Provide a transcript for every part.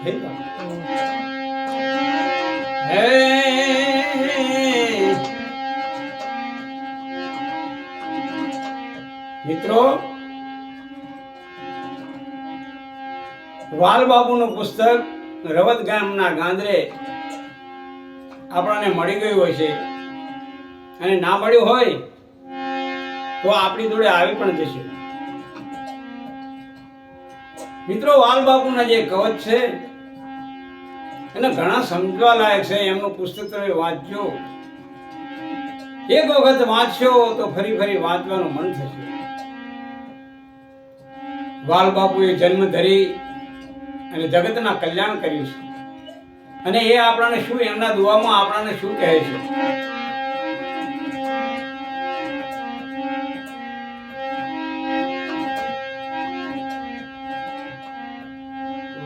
મિત્રો, વાલબાપુનું પુસ્તક રવત ગામના ગાંદરે આપણને મળી ગયું હોય છે, અને ના મળ્યું હોય તો આપણી જોડે આવી પણ જશે. મિત્રો, વાલબાપુના જે કવચ છે એને ઘણા સમજવા લાયક છે. એમનું પુસ્તક તમે વાંચજો, એક વખત વાંચશો તો ફરી ફરી વાંચવાનું મન થશે. વાલબાપુએ જન્મ ધરી અને જગતના કલ્યાણ કર્યું છે, અને એ આપણને શું, એમના દુઆમાં આપણને શું કહે છે?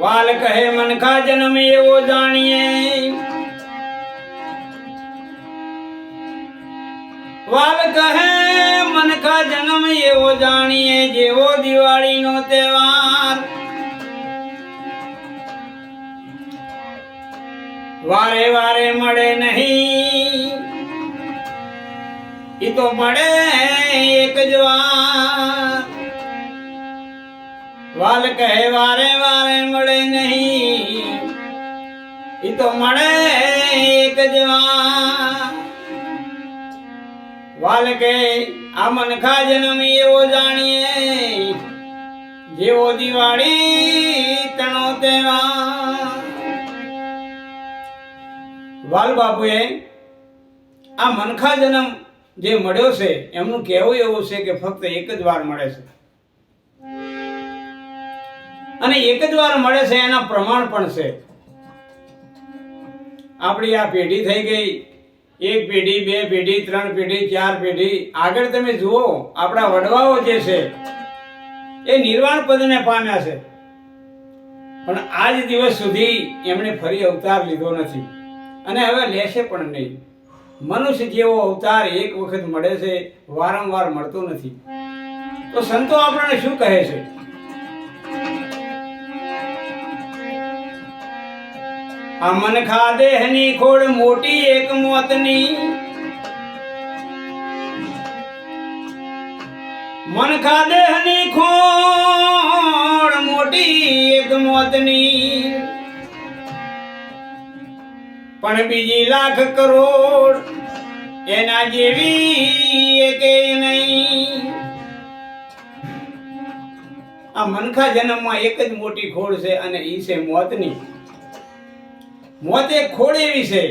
વાલ કહે મનખા જન્મ એવો જાણીએ, વાલ કહે મનખા જન્મ એવો જાણીએ, જેવો દિવાળીનો તહેવાર. વારે વારે મળે નહીં, ઈ તો મળે એક જ વાર. વાલ કહે વારે વારે મળે નહીં, ઈ તો મળે એક જ વાર. વાલ કહે આ મનખા જન્મ એવો જાણીએ, જેવો દિવાળી તણો તહેવાર. વાલબાપુએ આ મનખા જન્મ જે મળ્યો છે એમનું કહેવું એવું છે કે ફક્ત એક જ વાર મળે છે, અને એક જ વાર મળે છે એના પ્રમાણ પણ છે. આપણી આ પેઢી થઈ ગઈ, એક પેઢી, બે પેઢી, ત્રણ પેઢી, ચાર પેઢી, આગળ તમે જુઓ આપણા વડવાઓ જે છે એ નિર્વાણ પદને પામ્યા છે, પણ આજ દિવસ સુધી એમણે ફરી અવતાર લીધો નથી, અને હવે લેશે પણ નહીં. મનુષ્ય જેવો અવતાર એક વખત મળે છે, વારંવાર મળતો નથી. તો સંતો આપણને શું કહે છે? આ મનખા દેહની ખોડ મોટી એક મોતની, મનખા દેહની ખોડ મોટી એક મોતની, પણ બીજી લાખ કરોડ એના જેવી એકે નહીં. આ મનખા જન્મમાં એક જ મોટી ખોડ છે, અને ઈ છે મોતની. મોત એક ખોડ એવી છે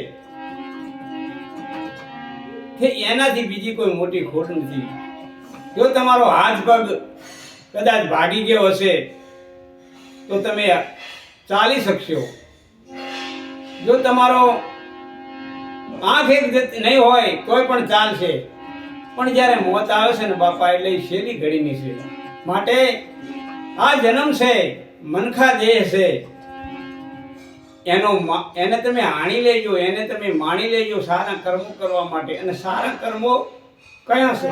કે એનાથી બીજી કોઈ મોટી ખોડ નથી. જો તમારો હાથ પગ કદાચ ભાગી ગયો હશે તો તમે ચાલી શકશો. જો તમારો આંખ એક નહીં હોય તોય પણ ચાલશે, પણ જ્યારે મોત આવે છે ને બાપા, એટલે શેરી ઘડીની છે. માટે આ જન્મ છે, મનખા દેહ છે, એને તમે આણી લેજો, એને તમે માણી લેજો સારા કર્મો કરવા માટે. અને સારા કર્મો કયા છે?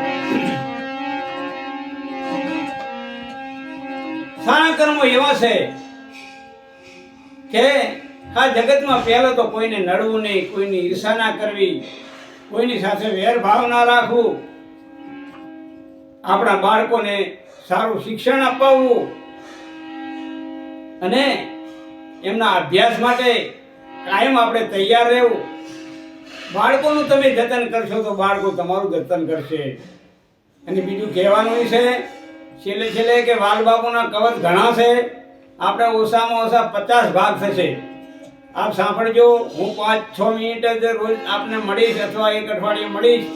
સારા કર્મો એવા છે કે આ જગતમાં પહેલો તો કોઈને નડવું નહીં, કોઈની ઈર્ષા ના કરવી, કોઈની સાથે વેરભાવ ના રાખવું, આપણા બાળકોને સારું શિક્ષણ અપાવવું, અને એમના અભ્યાસ માટે કાયમ આપણે તૈયાર રહેવું. બાળકોનું તમે જતન કરશો તો બાળકો તમારું જતન કરશે. અને બીજું કહેવાનું છે છેલ્લે કે વાલબાપુના કવચ ઘણા છે, આપણે ઓછામાં ઓછા 50 ભાગ થશે. આપ સાંભળજો. હું 5-6 મિનિટ જ રોજ આપને મળીશ, અથવા એક અઠવાડિયે મળીશ.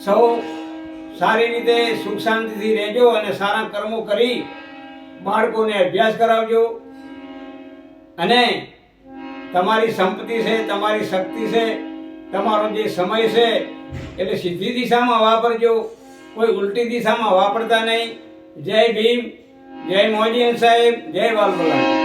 સૌ સારી રીતે સુખ શાંતિથી રહેજો, અને સારા કર્મો કરી બાળકોને અભ્યાસ કરાવજો. અને તમારી સંપત્તિ છે, તમારી શક્તિ છે, તમારો જે સમય છે એટલે સીધી દિશામાં વાપરજો, કોઈ ઉલટી દિશામાં વાપરતા નહીં. જય ભીમ, જય મોજીન સાહેબ, જય વાલબલા.